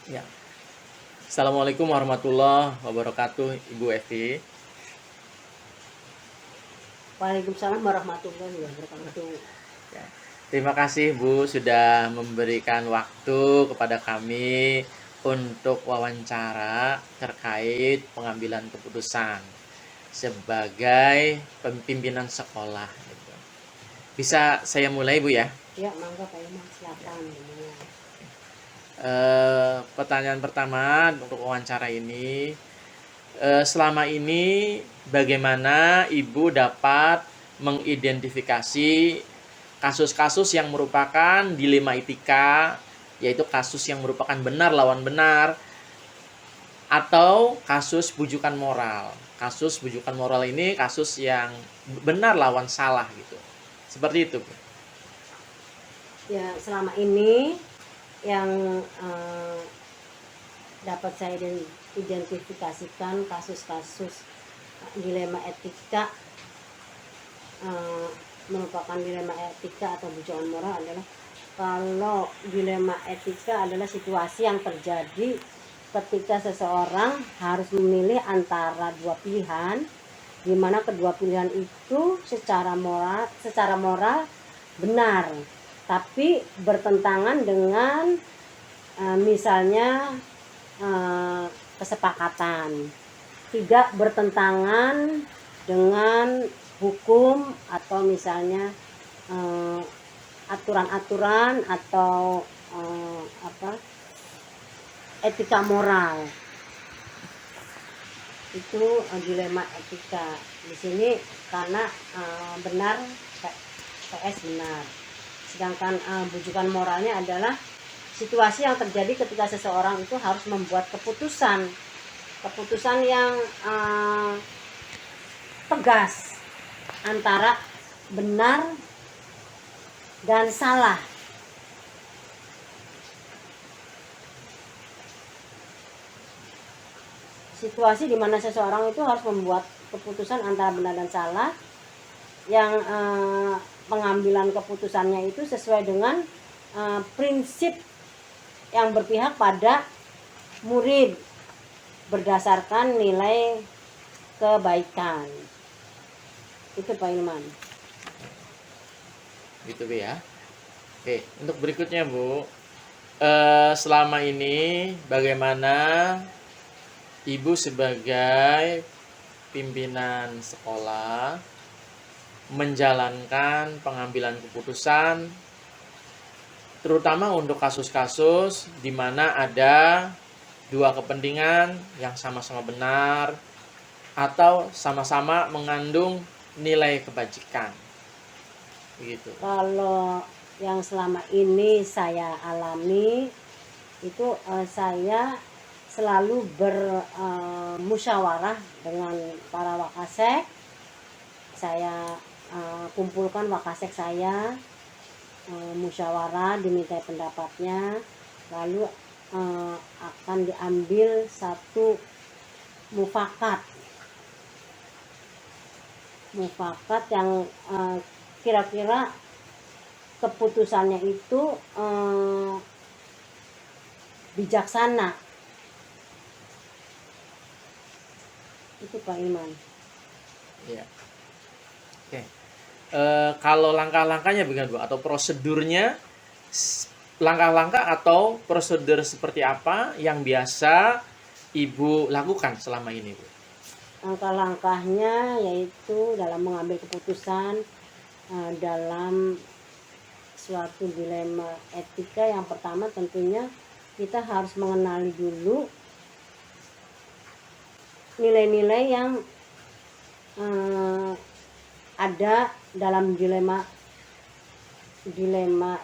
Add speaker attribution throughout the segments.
Speaker 1: Ya. Assalamualaikum warahmatullahi wabarakatuh, Ibu Evi.
Speaker 2: Waalaikumsalam warahmatullahi wabarakatuh.
Speaker 1: Ya. Terima kasih Bu sudah memberikan waktu kepada kami untuk wawancara terkait pengambilan keputusan sebagai pimpinan sekolah. Gitu. Bisa saya mulai Bu ya?
Speaker 2: Ya, mangga Pak Iman, silakan.
Speaker 1: Pertanyaan pertama untuk wawancara ini, selama ini bagaimana Ibu dapat mengidentifikasi kasus-kasus yang merupakan dilema etika, yaitu kasus yang merupakan benar lawan benar, atau kasus bujukan moral. Kasus bujukan moral ini kasus yang benar lawan salah gitu. Seperti itu, Bu.
Speaker 2: Ya, selama ini yang dapat saya identifikasikan kasus-kasus dilema etika, merupakan dilema etika atau bujukan moral adalah kalau dilema etika adalah situasi yang terjadi ketika seseorang harus memilih antara dua pilihan, di mana kedua pilihan itu secara moral benar, tapi bertentangan dengan misalnya kesepakatan, tidak bertentangan dengan hukum atau misalnya aturan-aturan atau etika moral. Itu dilema etika di sini karena benar PS benar, sedangkan bujukan moralnya adalah situasi yang terjadi ketika seseorang itu harus membuat keputusan yang tegas antara benar dan salah. Situasi di mana seseorang itu harus membuat keputusan antara benar dan salah, yang pengambilan keputusannya itu sesuai dengan prinsip yang berpihak pada murid berdasarkan nilai kebaikan. Itu Pak Ilman.
Speaker 1: Gitu Bu ya. Oke, untuk berikutnya Bu, selama ini bagaimana Ibu sebagai pimpinan sekolah menjalankan pengambilan keputusan, terutama untuk kasus-kasus di mana ada dua kepentingan yang sama-sama benar atau sama-sama mengandung nilai kebajikan. Begitu.
Speaker 2: Kalau yang selama ini saya alami itu saya selalu bermusyawarah dengan para wakasek. Saya kumpulkan wakasek saya, musyawarah, diminta pendapatnya, lalu akan diambil satu mufakat yang kira-kira keputusannya itu bijaksana. Itu Pak Iman.
Speaker 1: Ya. Oke. Kalau langkah-langkahnya bagaimana Bu? Atau prosedurnya, langkah-langkah atau prosedur seperti apa yang biasa Ibu lakukan selama ini Bu?
Speaker 2: Langkah-langkahnya yaitu dalam mengambil keputusan dalam suatu dilema etika, yang pertama tentunya kita harus mengenali dulu nilai-nilai yang ada dalam dilema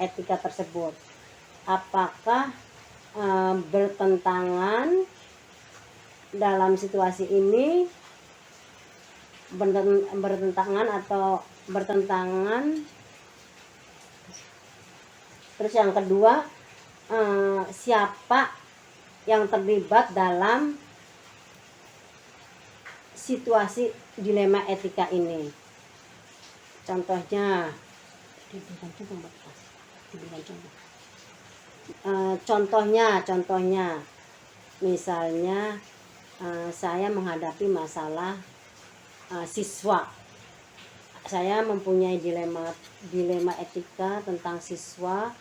Speaker 2: etika tersebut. Apakah bertentangan dalam situasi ini, bertentangan atau bertentangan. Terus yang kedua, siapa yang terlibat dalam situasi dilema etika ini. Contohnya, contohnya Misalnya saya menghadapi masalah siswa, saya mempunyai dilema etika tentang siswa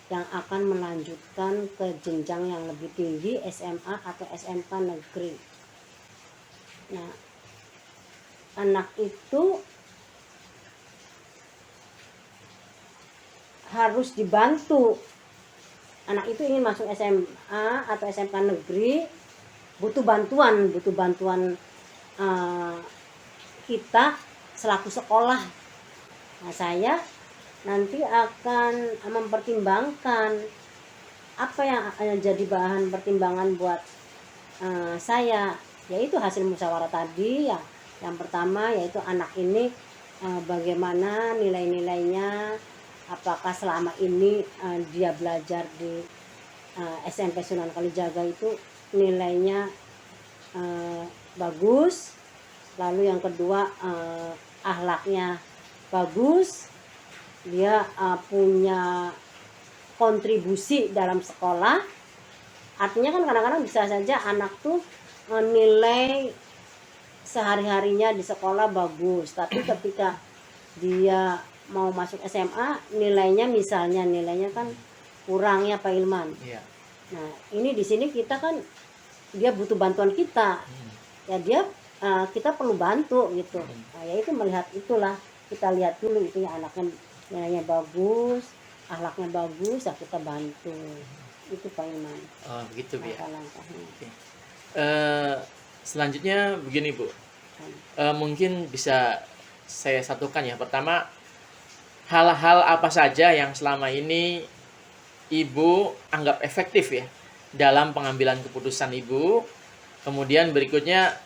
Speaker 2: yang akan melanjutkan ke jenjang yang lebih tinggi, SMA atau SMK negeri. Nah, anak itu harus dibantu. Anak itu ingin masuk SMA atau SMK negeri, butuh bantuan kita selaku sekolah. Nah, saya nanti akan mempertimbangkan apa yang jadi bahan pertimbangan buat saya, yaitu hasil musyawarah tadi ya. Yang pertama yaitu anak ini bagaimana nilai-nilainya, apakah selama ini dia belajar di SMP Sunan Kalijaga itu nilainya bagus. Lalu yang kedua akhlaknya bagus, dia punya kontribusi dalam sekolah. Artinya kan kadang-kadang bisa saja anak tuh nilai sehari-harinya di sekolah bagus, tapi ketika dia mau masuk SMA nilainya kan kurang ya Pak Ilman.
Speaker 1: Iya.
Speaker 2: Nah, ini di sini kita kan dia butuh bantuan kita. Ya dia kita perlu bantu gitu. Nah, yaitu melihat itulah, kita lihat dulu itu ya anaknya nilainya bagus, akhlaknya bagus, ya kita bantu. Itu Pak Ilman.
Speaker 1: Oh, begitu Bu ya.
Speaker 2: Langkah-langkahnya.
Speaker 1: Oke. Selanjutnya begini Bu, mungkin bisa saya satukan ya. Pertama, hal-hal apa saja yang selama ini Ibu anggap efektif ya dalam pengambilan keputusan Ibu. Kemudian berikutnya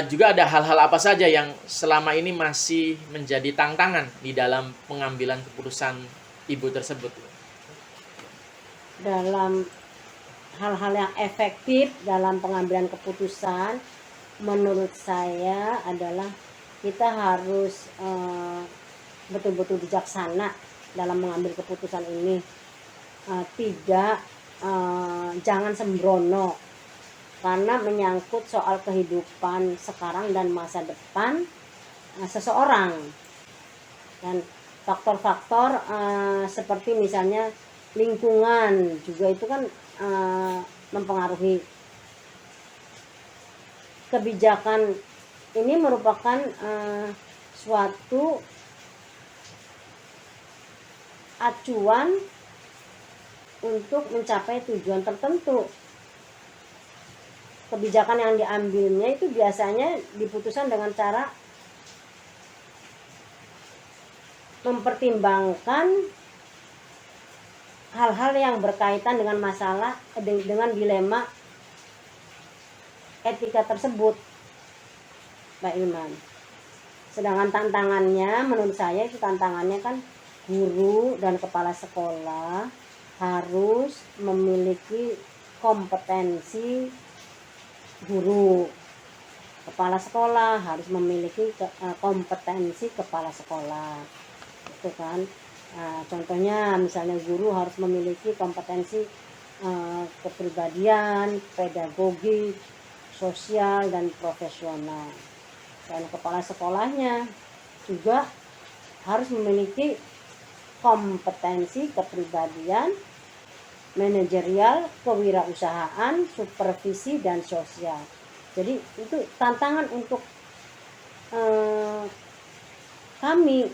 Speaker 1: juga ada hal-hal apa saja yang selama ini masih menjadi tantangan di dalam pengambilan keputusan Ibu tersebut.
Speaker 2: Dalam hal-hal yang efektif dalam pengambilan keputusan, menurut saya adalah kita harus betul-betul bijaksana dalam mengambil keputusan ini. Jangan sembrono, karena menyangkut soal kehidupan sekarang dan masa depan seseorang. Dan faktor-faktor seperti misalnya lingkungan juga itu kan mempengaruhi. Kebijakan ini merupakan suatu acuan untuk mencapai tujuan tertentu. Kebijakan yang diambilnya itu biasanya diputuskan dengan cara mempertimbangkan hal-hal yang berkaitan dengan masalah, dengan dilema etika tersebut, Mbak Ilman. Sedangkan tantangannya, menurut saya itu tantangannya kan guru dan kepala sekolah harus memiliki kompetensi guru. Kepala sekolah harus memiliki kompetensi kepala sekolah. Itu kan. Contohnya misalnya guru harus memiliki kompetensi kepribadian, pedagogi, sosial dan profesional. Dan kepala sekolahnya juga harus memiliki kompetensi kepribadian, manajerial, kewirausahaan, supervisi dan sosial. Jadi itu tantangan untuk kami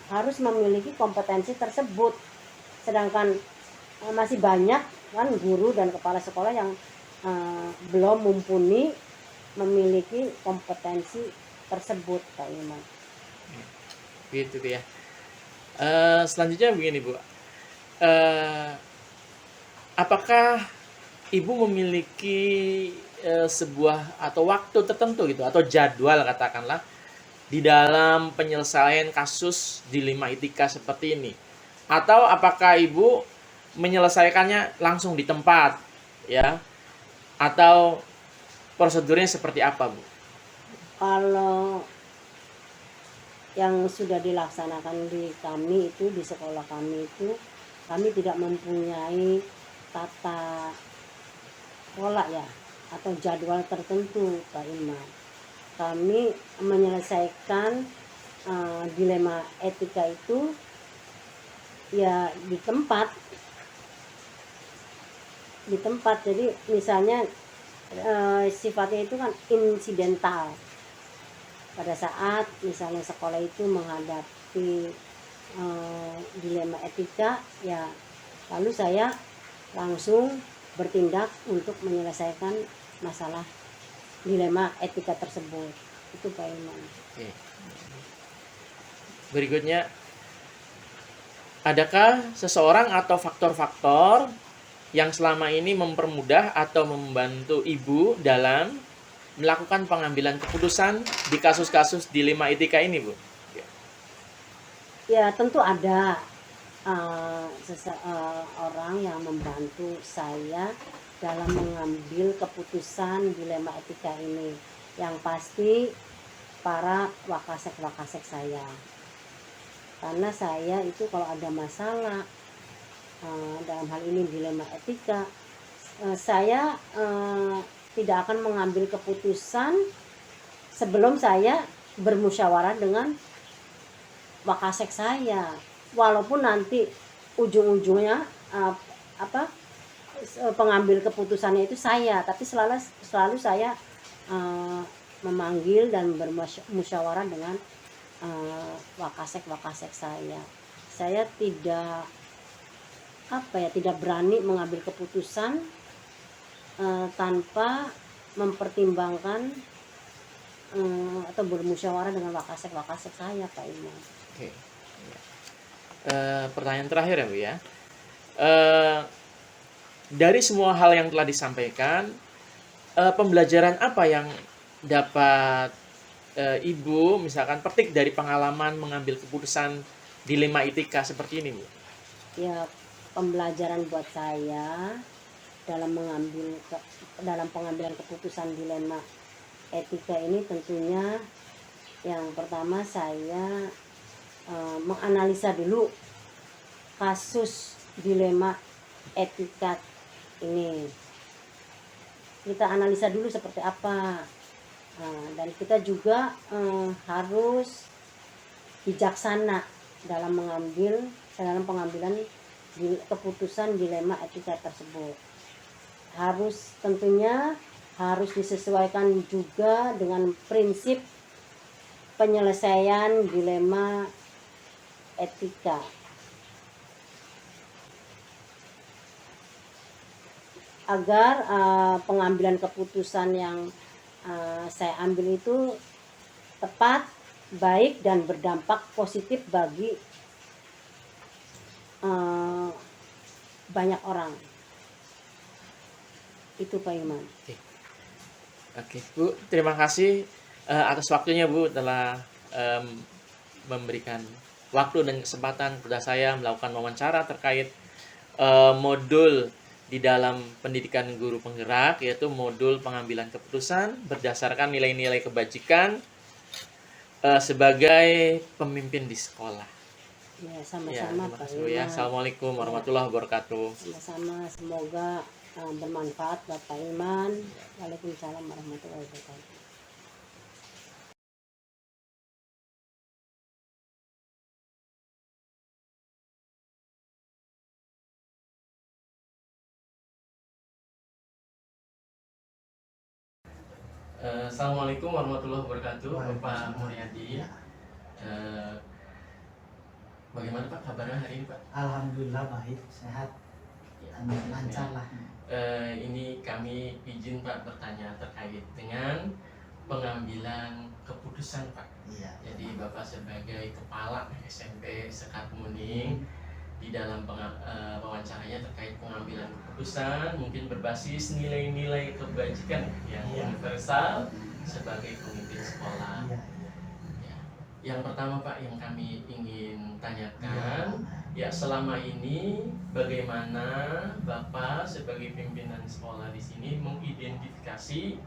Speaker 2: harus memiliki kompetensi tersebut. Sedangkan masih banyak kan guru dan kepala sekolah yang belum mumpuni memiliki kompetensi tersebut, Pak Ilman.
Speaker 1: Gitu ya. Selanjutnya begini Bu, apakah Ibu memiliki sebuah atau waktu tertentu gitu atau jadwal katakanlah di dalam penyelesaian kasus dilema etika seperti ini, atau apakah Ibu menyelesaikannya langsung di tempat ya, atau prosedurnya seperti apa Bu?
Speaker 2: Kalau yang sudah dilaksanakan di kami itu, di sekolah kami itu, kami tidak mempunyai tata pola ya atau jadwal tertentu, Pak Iman. Kami menyelesaikan dilema etika itu ya di tempat. Jadi misalnya sifatnya itu kan insidental. Pada saat misalnya sekolah itu menghadapi dilema etika, ya lalu saya langsung bertindak untuk menyelesaikan masalah dilema etika tersebut. Itu Pak Iman.
Speaker 1: Oke. Berikutnya, adakah seseorang atau faktor-faktor yang selama ini mempermudah atau membantu Ibu dalam melakukan pengambilan keputusan di kasus-kasus dilema etika ini, Bu?
Speaker 2: Ya tentu ada orang yang membantu saya dalam mengambil keputusan dilema etika ini. Yang pasti para wakasek-wakasek saya. Karena saya itu kalau ada masalah dalam hal ini dilema etika, saya tidak akan mengambil keputusan sebelum saya bermusyawarah dengan wakasek saya, walaupun nanti ujung-ujungnya pengambil keputusannya itu saya, tapi selalu saya memanggil dan bermusyawarah dengan wakasek saya. Saya tidak berani mengambil keputusan tanpa mempertimbangkan atau bermusyawarah dengan wakasek saya, Pak Iman.
Speaker 1: Oke. Pertanyaan terakhir ya, Bu ya. Dari semua hal yang telah disampaikan, pembelajaran apa yang dapat Ibu misalkan petik dari pengalaman mengambil keputusan dilema etika seperti ini, Bu?
Speaker 2: Ya, pembelajaran buat saya dalam pengambilan keputusan dilema etika ini tentunya yang pertama saya menganalisa dulu kasus dilema etika ini. Kita analisa dulu seperti apa. Dan kita juga harus bijaksana dalam pengambilan keputusan dilema etika tersebut. Tentunya harus disesuaikan juga dengan prinsip penyelesaian dilema etika. Agar pengambilan keputusan yang saya ambil itu tepat, baik, dan berdampak positif bagi banyak orang. Itu Pak Iman.
Speaker 1: Oke, Bu, terima kasih atas waktunya, Bu, telah memberikan waktu dan kesempatan kepada saya melakukan wawancara terkait modul di dalam pendidikan guru penggerak, yaitu modul pengambilan keputusan berdasarkan nilai-nilai kebajikan sebagai pemimpin di sekolah.
Speaker 2: Ya, sama-sama Pak
Speaker 1: Bu ya.
Speaker 2: Iman.
Speaker 1: Assalamualaikum warahmatullahi wabarakatuh.
Speaker 2: Sama-sama, semoga bermanfaat Bapak Iman. Waalaikumsalam warahmatullahi wabarakatuh.
Speaker 1: Assalamualaikum warahmatullahi wabarakatuh, Bapak Muryadi. Bagaimana Pak kabarnya hari ini, Pak?
Speaker 3: Alhamdulillah baik, sehat, lancar lah.
Speaker 1: Ini kami izin Pak bertanya terkait dengan pengambilan keputusan, Pak.
Speaker 3: Iya.
Speaker 1: Jadi Bapak sebagai kepala SMP Sekar Kemuning di dalam wawancaranya terkait pengambilan keputusan mungkin berbasis nilai-nilai kebajikan yang universal sebagai pemimpin sekolah.
Speaker 3: Iya.
Speaker 1: Ya. Yang pertama Pak yang kami ingin tanyakan, ya selama ini bagaimana Bapak sebagai pimpinan sekolah di sini mengidentifikasi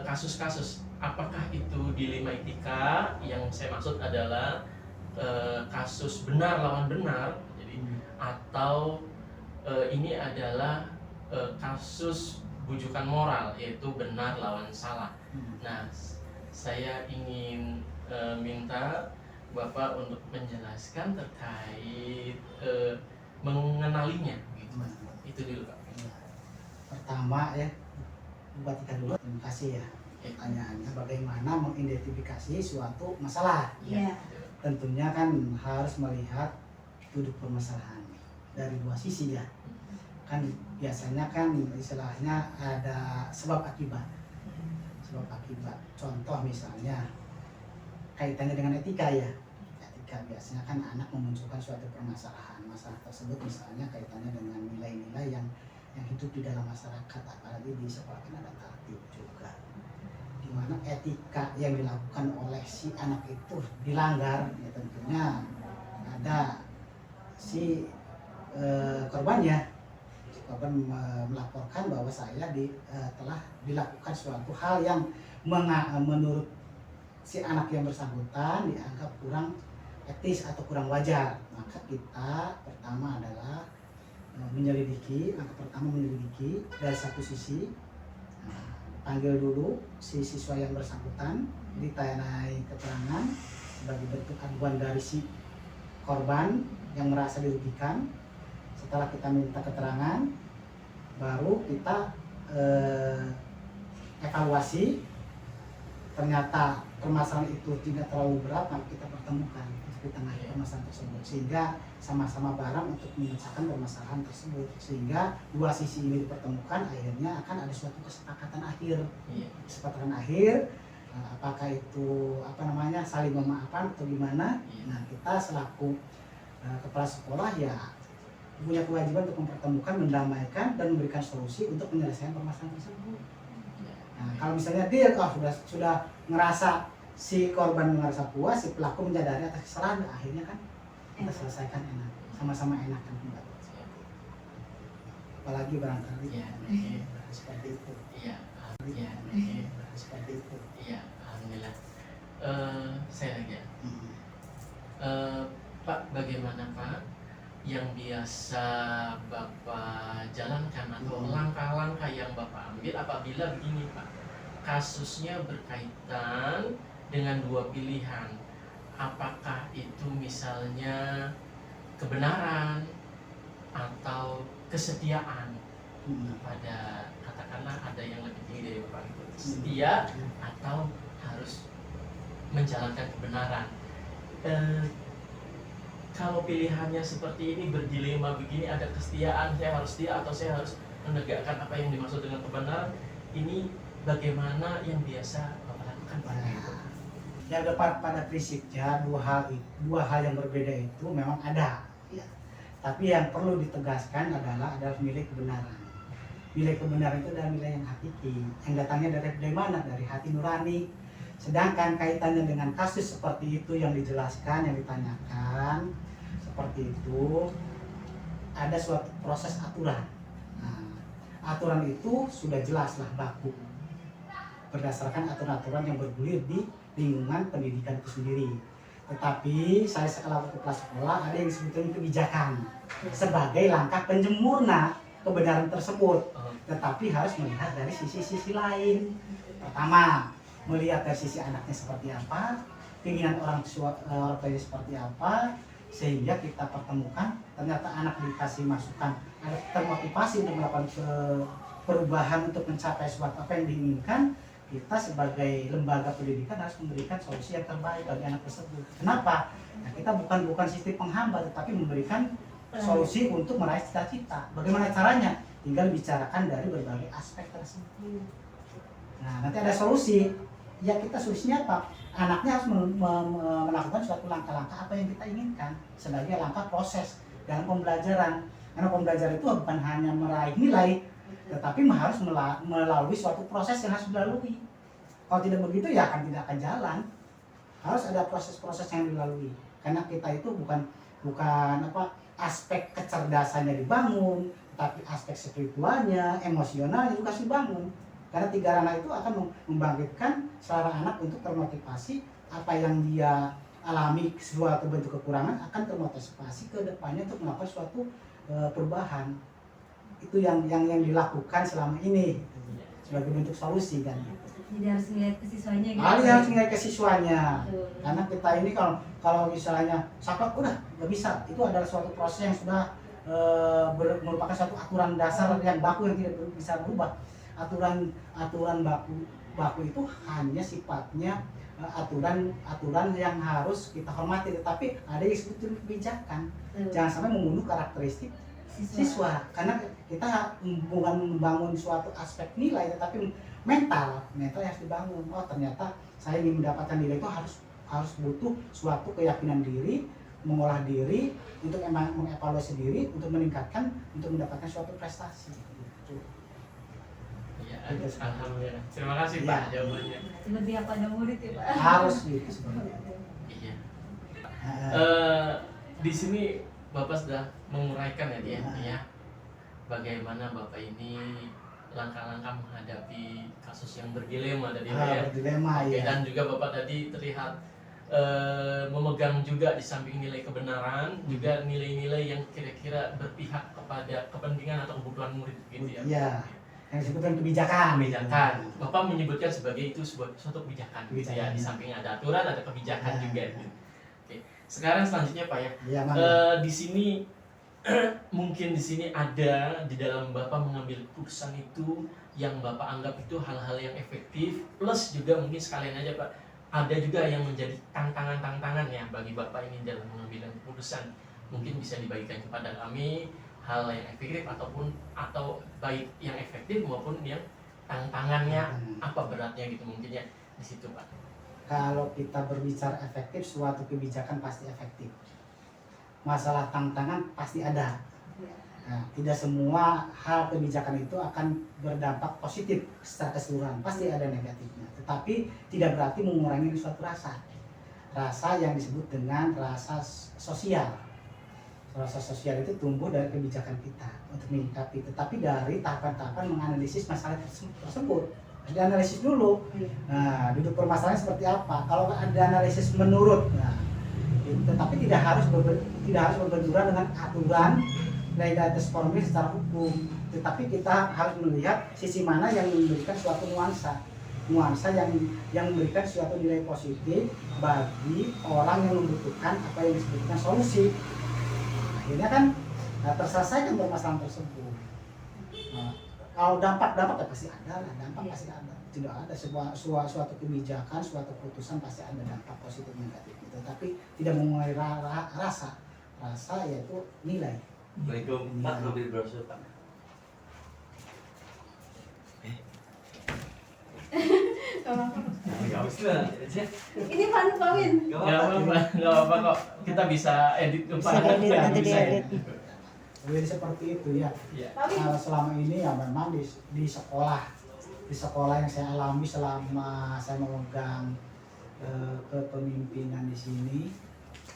Speaker 1: kasus-kasus, apakah itu dilema etika, yang saya maksud adalah kasus benar lawan benar, jadi atau ini adalah kasus bujukan moral, yaitu benar lawan salah. Nah, saya ingin minta Bapak untuk menjelaskan terkait mengenalinya gitu. Itu dulu Pak.
Speaker 3: Pertama ya, buat kita dulu, terima kasih ya. Pertanyaannya bagaimana mengidentifikasi suatu masalah.
Speaker 2: Iya.
Speaker 3: Tentunya kan harus melihat duduk permasalahan dari dua sisi ya. Kan biasanya kan istilahnya ada sebab akibat. Sebab akibat. Contoh misalnya kaitannya dengan etika ya. Etika biasanya kan anak memunculkan suatu permasalahan. Masalah tersebut misalnya kaitannya dengan nilai-nilai yang hidup di dalam masyarakat, apalagi di sekolah kan ada tertib juga. Di mana etika yang dilakukan oleh si anak itu dilanggar, ya tentunya ada si korbannya. Korban melaporkan bahwa saya telah dilakukan suatu hal yang menurut si anak yang bersangkutan dianggap kurang etis atau kurang wajar. Maka kita pertama adalah menyelidiki. Langkah pertama menyelidiki dari satu sisi. Panggil dulu si siswa yang bersangkutan, ditanyai keterangan sebagai bentuk aduan dari si korban yang merasa dirugikan. Setelah kita minta keterangan, baru kita evaluasi. Ternyata permasalahan itu tidak terlalu berat, maka kita pertemukan untuk ditengah permasalahan tersebut, sehingga sama-sama bareng untuk memecahkan permasalahan tersebut, sehingga dua sisi ini dipertemukan, akhirnya akan ada suatu kesepakatan akhir. Kesepakatan akhir, apakah itu saling memaafkan atau gimana. Nah, kita selaku kepala sekolah ya punya kewajiban untuk mempertemukan, mendamaikan, dan memberikan solusi untuk penyelesaian permasalahan tersebut. Nah, kalau misalnya dia sudah ngerasa, si korban merasa puas, si pelaku menyadari atas kesalahan, akhirnya kan kita selesaikan enak, sama-sama enak kan kembali. Apalagi barangkali seperti itu. Seperti itu.
Speaker 1: Iya, alhamdulillah. Saya lagi ya. Pak, bagaimana Pak yang biasa Bapak jalankan atau langkah-langkah yang Bapak ambil apabila begini Pak, kasusnya berkaitan dengan dua pilihan, apakah itu misalnya kebenaran atau kesetiaan pada, katakanlah ada yang lebih tinggi dari Bapak itu, setia atau harus menjalankan kebenaran. Kalau pilihannya seperti ini, berdilema begini, ada kesetiaan, saya harus setia atau saya harus menegakkan apa yang dimaksud dengan kebenaran, ini bagaimana yang biasa Bapak lakukan pada itu?
Speaker 3: Ya, pada prinsipnya dua hal yang berbeda itu memang ada ya. Tapi yang perlu ditegaskan adalah milik kebenaran. Milik kebenaran itu adalah nilai yang hakiki, yang datangnya dari mana? Dari hati nurani. Sedangkan kaitannya dengan kasus seperti itu yang dijelaskan, yang ditanyakan seperti itu, ada suatu proses aturan. Nah, aturan itu sudah jelas lah baku, berdasarkan aturan-aturan yang bergulir di lingkungan pendidikan itu sendiri. Tetapi saya selaku kepala sekolah ada yang disebutkan kebijakan sebagai langkah penjemurna kebenaran tersebut, tetapi harus melihat dari sisi-sisi lain. Pertama, melihat dari sisi anaknya seperti apa, keinginan orang tuanya seperti apa, sehingga kita pertemukan. Ternyata anak dikasih masukan, ada termotivasi untuk melakukan perubahan untuk mencapai suatu apa yang diinginkan. Kita sebagai lembaga pendidikan harus memberikan solusi yang terbaik bagi anak tersebut. Kenapa? Nah, kita bukan sistem penghambat, tetapi memberikan solusi untuk meraih cita-cita. Bagaimana caranya? Tinggal bicarakan dari berbagai aspek tersebut. Nah, nanti ada solusi. Ya, kita solusinya apa? Anaknya harus melakukan suatu langkah-langkah apa yang kita inginkan sebagai langkah proses dalam pembelajaran. Karena pembelajaran itu bukan hanya meraih nilai, tetapi harus melalui suatu proses yang harus dilalui. Kalau tidak begitu ya tidak akan jalan. Harus ada proses-proses yang dilalui. Karena kita itu bukan aspek kecerdasannya dibangun, tapi aspek spiritualnya, emosionalnya juga harus dibangun. Karena tiga ranah itu akan membangkitkan seorang anak untuk termotivasi apa yang dia alami, suatu bentuk kekurangan akan termotivasi ke depannya untuk melakukan suatu perubahan. itu yang dilakukan selama ini sebagai bentuk solusi kan.
Speaker 4: Jadi harus ngeliat ke siswanya gitu.
Speaker 3: Harus ngeliat ke siswanya.
Speaker 4: Betul.
Speaker 3: Karena kita ini kalau misalnya saklek udah nggak bisa, itu adalah suatu proses yang sudah merupakan suatu aturan dasar yang baku yang tidak bisa berubah. Aturan baku itu hanya sifatnya aturan yang harus kita hormati, tetapi ada yang disebut kebijakan.
Speaker 4: Betul.
Speaker 3: Jangan sampai membunuh karakteristik siswa, karena kita bukan membangun suatu aspek nilai, tetapi mental yang harus dibangun. Oh ternyata saya ingin mendapatkan nilai itu harus butuh suatu keyakinan diri, mengolah diri untuk mengevaluasi diri, untuk meningkatkan, untuk mendapatkan suatu prestasi. Gitu.
Speaker 1: Iya, alhamdulillah. Terima kasih
Speaker 3: Iya.
Speaker 1: Pak jawabannya.
Speaker 4: Lebih apa ada murid ya Pak?
Speaker 3: Harus gitu sebenarnya.
Speaker 1: Iya.
Speaker 3: Nah,
Speaker 1: Di sini Bapak sudah menguraikan ya dia, ya. Bagaimana Bapak ini langkah-langkah menghadapi kasus yang bergilema tadi Pak, ya.
Speaker 3: dilema
Speaker 1: Oke,
Speaker 3: ya.
Speaker 1: dan juga Bapak tadi terlihat memegang juga di samping nilai kebenaran juga nilai-nilai yang kira-kira berpihak kepada kepentingan atau kebutuhan murid gitu ya.
Speaker 3: Iya. Yang disebutkan kebijakan.
Speaker 1: Kebijakan. Bapak menyebutkan sebagai itu suatu kebijakan, gitu ya.
Speaker 3: Kebijakan.
Speaker 1: Di samping ada aturan ada kebijakan
Speaker 3: Ya.
Speaker 1: juga. Gitu. Oke. Sekarang selanjutnya Pak ya.
Speaker 3: Iya, Mang.
Speaker 1: Di sini mungkin di sini ada di dalam Bapak mengambil keputusan itu yang Bapak anggap itu hal-hal yang efektif, plus juga mungkin sekalian aja Pak, ada juga yang menjadi tantangan-tantangan ya bagi Bapak ini dalam mengambil keputusan. Mungkin bisa dibagikan kepada kami hal yang efektif atau baik yang efektif maupun yang tantangannya apa beratnya gitu mungkin ya di situ Pak.
Speaker 3: Kalau kita berbicara efektif, suatu kebijakan pasti efektif. Masalah tantangan pasti ada. Nah, tidak semua hal kebijakan itu akan berdampak positif secara keseluruhan, pasti ada negatifnya. Tetapi tidak berarti mengurangi suatu rasa. Rasa yang disebut dengan rasa sosial. Rasa sosial itu tumbuh dari kebijakan kita untuk menyikapi, tetapi dari tahapan-tahapan menganalisis masalah tersebut. Dianalisis dulu. Nah, duduk permasalahannya seperti apa? Kalau ada analisis menurut, nah, tetapi tidak harus berbenturan dengan aturan legalitas formil secara hukum. Tetapi kita harus melihat sisi mana yang memberikan suatu nuansa yang memberikan suatu nilai positif bagi orang yang membutuhkan apa yang disebutkan solusi. Akhirnya kan terselesaikan permasalahan tersebut. Nah, kalau dampak ya pasti ada lah, pasti ada. Tidak ada suatu kebijakan, suatu keputusan pasti ada dampak positif negatif itu. Tapi tidak mengurangi rasa yaitu nilai.
Speaker 5: Assalamualaikum Pak, ambil brosur Pak. Gak usah.
Speaker 4: Ini Pak Win.
Speaker 5: Gak
Speaker 1: Nggak apa-apa, nggak apa-apa kok. Kita bisa edit tuh Pak.
Speaker 2: Bisa diedit, nanti
Speaker 1: Bisa
Speaker 2: diedit.
Speaker 3: Jadi seperti itu ya.
Speaker 1: Iya.
Speaker 3: Kalau selama ini ya memang di sekolah yang saya alami selama saya memegang kepemimpinan di sini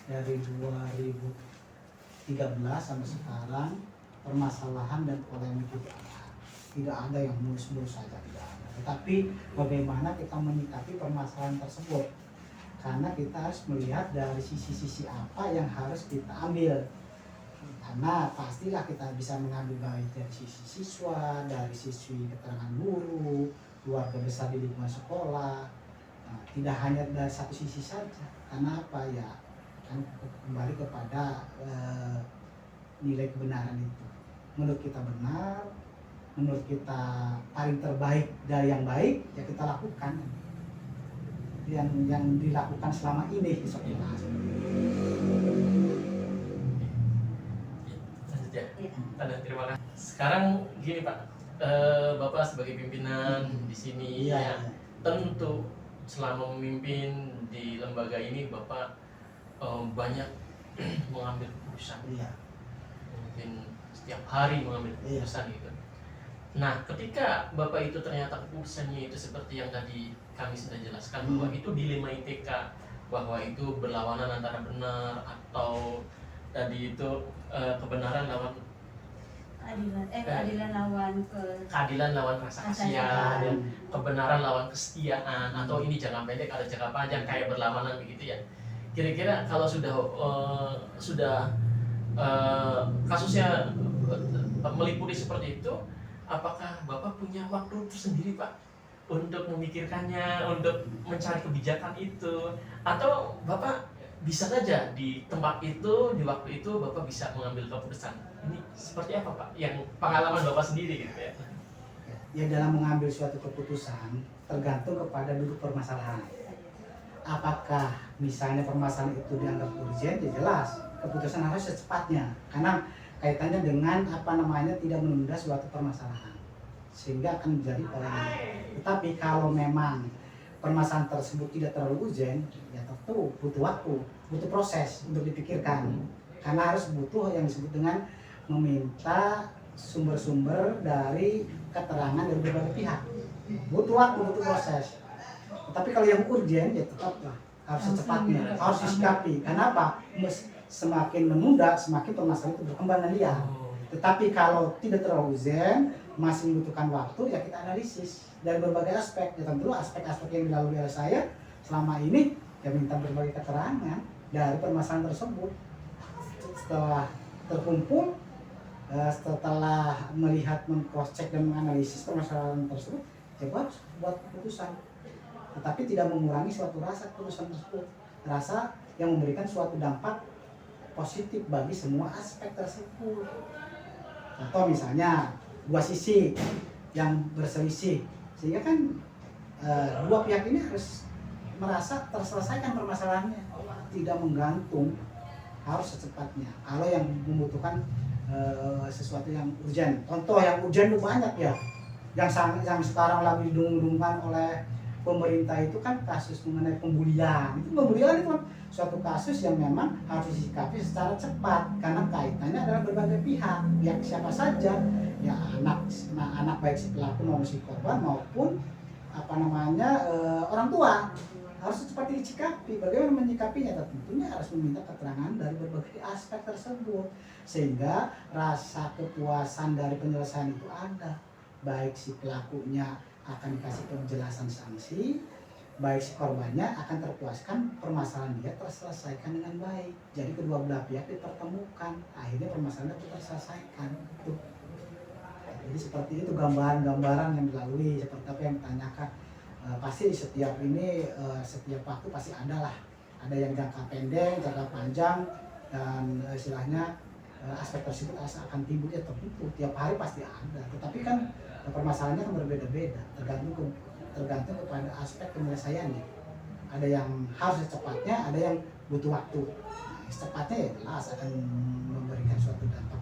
Speaker 3: dari 2013 sampai sekarang, permasalahan dan polemik tidak ada yang mulus-mulus saja, tidak ada. Tetapi bagaimana kita menyikapi permasalahan tersebut, karena kita harus melihat dari sisi-sisi apa yang harus kita ambil. Karena pastilah kita bisa mengambil baik dari sisi siswa, dari sisi keterangan guru, keluarga besar di lingkungan sekolah. Nah, tidak hanya dari satu sisi saja. Karena apa ya? Kan kembali kepada nilai kebenaran itu. Menurut kita benar, menurut kita paling terbaik dari yang baik, ya kita lakukan. Yang dilakukan selama ini di sekolah.
Speaker 1: Ya. Terima kasih. Sekarang gini Pak, Bapak sebagai pimpinan di sini
Speaker 3: Iya.
Speaker 1: ya, tentu selama memimpin di lembaga ini Bapak banyak mengambil keputusan.
Speaker 3: Iya.
Speaker 1: Mungkin setiap hari mengambil keputusan gitu. Nah, ketika Bapak itu ternyata keputusannya itu seperti yang tadi kami sudah jelaskan bahwa itu dilema ITK, bahwa itu berlawanan antara benar atau tadi itu kebenaran lawan
Speaker 4: keadilan lawan
Speaker 1: keadilan lawan rasa kasihan, dan kebenaran lawan kesetiaan, atau ini jangka pendek ada jangka panjang kayak berlawanan begitu ya. Kira-kira kalau sudah kasusnya meliputi seperti itu, apakah Bapak punya waktu tersendiri Pak untuk memikirkannya, untuk mencari kebijakan itu, atau Bapak bisa saja di tempat itu, di waktu itu Bapak bisa mengambil keputusan? Ini seperti apa Pak? Yang pengalaman Bapak sendiri gitu ya?
Speaker 3: Ya, dalam mengambil suatu keputusan tergantung kepada duduk permasalahan. Apakah misalnya permasalahan itu dianggap urgent, ya jelas keputusan harus secepatnya, karena kaitannya dengan tidak menunda suatu permasalahan sehingga akan menjadi polemik. Tetapi kalau memang permasalahan tersebut tidak terlalu urgent, ya tentu butuh waktu, butuh proses untuk dipikirkan, karena harus butuh yang disebut dengan meminta sumber-sumber dari keterangan dari berbagai pihak, butuh waktu, butuh proses. Tetapi kalau yang urgent, ya tetaplah harus secepatnya, harus disikapi. Kenapa? Semakin menunda, semakin permasalahan itu berkembang dan liar. Tetapi kalau tidak terlalu urgent, masih membutuhkan waktu, ya kita analisis dari berbagai aspek. Ya tentu aspek-aspek yang dilalui oleh saya selama ini, ya minta berbagai keterangan dari permasalahan tersebut. Setelah terkumpul, setelah melihat, mengcross-check dan menganalisis permasalahan tersebut, ya harus buat keputusan. Tetapi tidak mengurangi suatu rasa keputusan tersebut, rasa yang memberikan suatu dampak positif bagi semua aspek tersebut. Atau misalnya dua sisi yang berselisih, sehingga kan dua pihak ini harus merasa terselesaikan permasalahannya, tidak menggantung, harus secepatnya. Kalau yang membutuhkan sesuatu yang urgent, contoh yang urgent itu banyak ya, yang sekarang lagi didung-dungkan oleh pemerintah itu kan kasus mengenai pembulian. Itu pembulian itu kan suatu kasus yang memang harus disikapi secara cepat, karena kaitannya adalah berbagai pihak siapa saja, ya anak baik si pelaku maupun si korban maupun orang tua, harus secepatnya disikapi. Bagaimana menyikapinya? Tentunya harus meminta keterangan dari berbagai aspek tersebut, sehingga rasa kepuasan dari penyelesaian itu ada, baik si pelakunya akan dikasih penjelasan sanksi, baik si korbannya akan terpuaskan, permasalahan dia terselesaikan dengan baik. Jadi kedua belah pihak dipertemukan, akhirnya permasalahan itu terselesaikan. Jadi seperti itu gambaran-gambaran yang dilalui, seperti apa yang ditanyakan. Pasti setiap waktu pasti ada yang jangka pendek, jangka panjang, dan istilahnya aspek tersebut akan timbul, ya tentu tiap hari pasti ada. Tetapi kan permasalahannya kan berbeda-beda, tergantung kepada aspek penyelesaiannya. Ada yang harus secepatnya, ada yang butuh waktu. Secepatnya ya jelas akan memberikan suatu dampak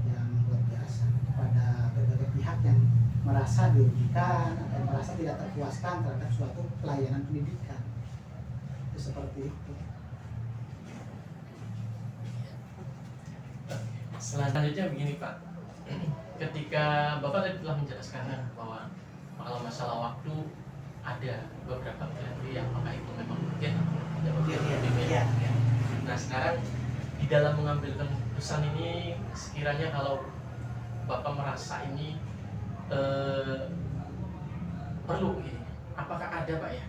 Speaker 3: yang luar biasa kepada berbagai pihak yang merasa dirugikan atau merasa tidak terpuaskan terhadap suatu pelayanan pendidikan. Itu seperti itu.
Speaker 1: Selanjutnya begini Pak, ketika Bapak tadi telah menjelaskan bahwa kalau masalah waktu ada beberapa teori yang apakah itu memang mungkin ada beberapa. Nah sekarang di dalam mengambil keputusan ini, sekiranya kalau Bapak merasa ini perlu ini, apakah ada Pak ya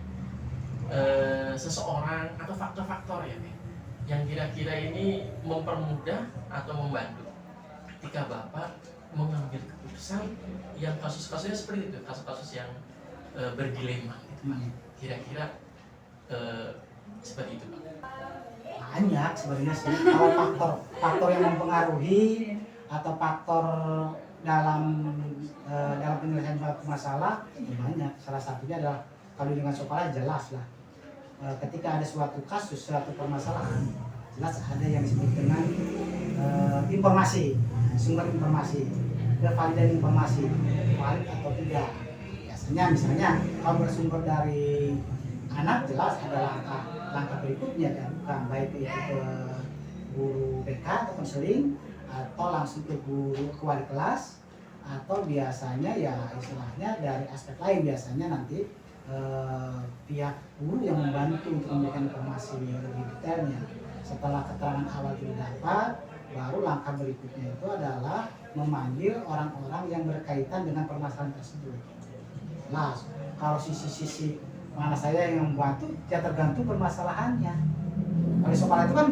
Speaker 1: seseorang atau faktor-faktor ya yang kira-kira ini mempermudah atau membantu ketika Bapak mengambil keputusan yang kasus-kasusnya seperti itu, kasus-kasus yang berdilema gitu Pak. Kira-kira seperti itu Pak.
Speaker 3: Banyak sebenarnya sih. Kalau faktor yang mempengaruhi atau faktor dalam penyelesaian suatu masalah banyak. Salah satunya adalah kalau dengan sekolah jelas lah. Ketika ada suatu kasus, suatu permasalahan, jelas ada yang disebut dengan informasi, sumber informasi, validan informasi, valid atau tidak. Biasanya misalnya kalau bersumber dari anak, jelas ada langkah berikutnya kan, bukan baik itu ke guru BK atau konseling, atau langsung ke wali kelas, atau biasanya ya istilahnya dari aspek lain, biasanya nanti pihak guru yang membantu untuk memberikan informasi lebih detailnya. Setelah keterangan awal tidak dapat, baru langkah berikutnya itu adalah memanggil orang-orang yang berkaitan dengan permasalahan tersebut. Nah, kalau sisi-sisi mana saya yang membantu, ya tergantung permasalahannya. Kalau sekolah itu kan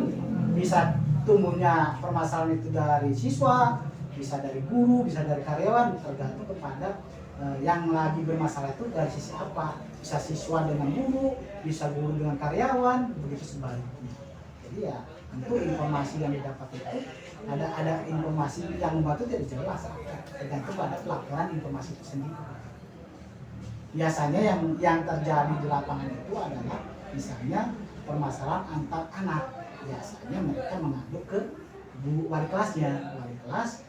Speaker 3: bisa tumbuhnya permasalahan itu dari siswa, bisa dari guru, bisa dari karyawan, tergantung kepada yang lagi bermasalah itu dari sisi apa. Bisa siswa dengan guru, bisa guru dengan karyawan, begitu sebaliknya. Jadi ya tentu informasi yang didapat itu ada informasi yang membantu tidak jelas, tergantung pada pelaporan informasi itu sendiri. Biasanya yang terjadi di lapangan itu adalah misalnya permasalahan antar anak. Biasanya mereka mengadu ke wali kelasnya, wali kelas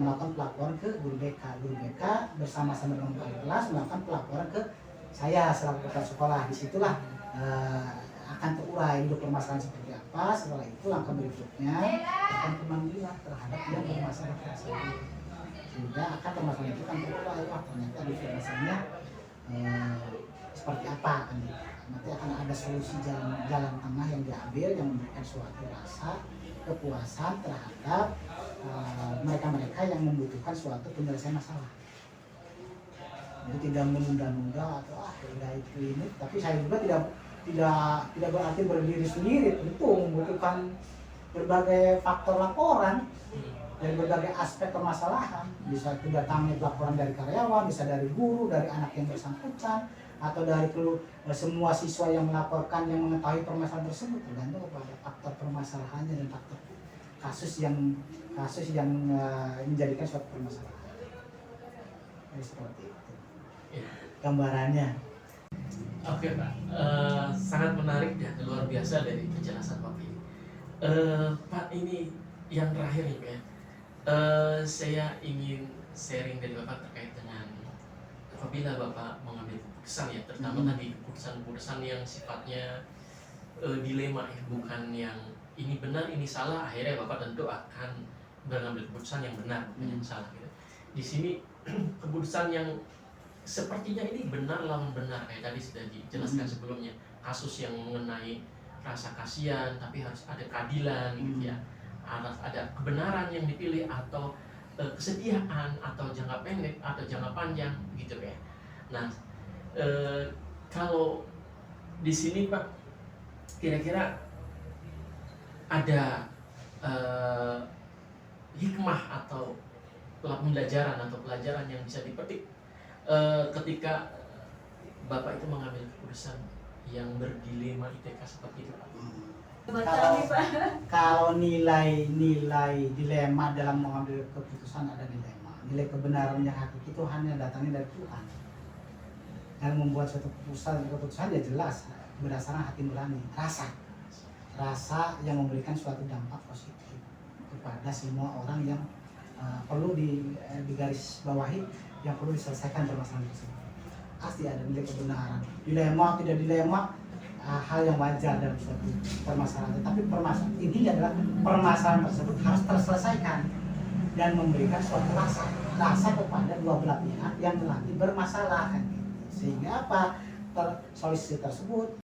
Speaker 3: melakukan pelaporan ke guru BK, guru BK bersama-sama dengan wali kelas melakukan pelaporan ke saya selaku kepala sekolah. Disitulah akan terurai hidup permasalahan seperti apa. Setelah itu langkah berikutnya akan pemanggilan terhadap yang bermasalah tersebut, sehingga akan permasalahan itu akan terurai. Wah, ternyata di dasarnya seperti apa kan, nanti akan ada solusi jalan tengah yang diambil yang memberikan suatu rasa kepuasan terhadap mereka-mereka yang membutuhkan suatu penyelesaian masalah. Jadi tidak menunda-nunda atau udah itu ini, tapi saya juga tidak berarti berdiri sendiri, tentu membutuhkan berbagai faktor laporan dari berbagai aspek permasalahan. Bisa datangnya laporan dari karyawan, bisa dari guru, dari anak yang bersangkutan, atau dari semua siswa yang melaporkan yang mengetahui permasalahan tersebut, tergantung kepada faktor permasalahannya dan faktor kasus yang menjadikan suatu permasalahan. Jadi seperti itu gambarannya.
Speaker 1: Oke Pak, sangat menarik dan luar biasa dari penjelasan Bapak ini. Pak, ini yang terakhir nih Pak ya. Saya ingin sharing dari Bapak terkait dengan apabila Bapak mengambil keputusan ya, terutama tadi keputusan-keputusan yang sifatnya dilema ya, bukan yang ini benar ini salah, akhirnya Bapak tentu akan mengambil keputusan yang benar bukan yang salah gitu. Di sini keputusan yang sepertinya ini benar lawan benar kayak tadi sudah dijelaskan sebelumnya, kasus yang mengenai rasa kasihan tapi harus ada keadilan gitu ya, harus ada kebenaran yang dipilih atau kesetiaan atau jangka pendek atau jangka panjang gitu ya. Nah kalau di sini Pak kira-kira ada hikmah atau pembelajaran atau pelajaran yang bisa dipetik ketika Bapak itu mengambil keputusan yang berdilema ITK seperti itu Pak?
Speaker 3: Kalau nilai dilema dalam mengambil keputusan ada dilema. Nilai kebenaran yang hakiki itu hanya datangnya dari Tuhan. Dan membuat suatu keputusan ya jelas berdasarkan hati nurani, rasa yang memberikan suatu dampak positif kepada semua orang yang perlu digaris bawahi, yang perlu diselesaikan permasalahan tersebut. Pasti ada nilai kebenaran. Dilema tidak dilema hal yang wajar dalam suatu permasalahan. Tapi permasalahan ini adalah permasalahan tersebut harus terselesaikan dan memberikan suatu rasa kepada dua belah pihak yang lagi bermasalah. Sehingga apa? Solusi tersebut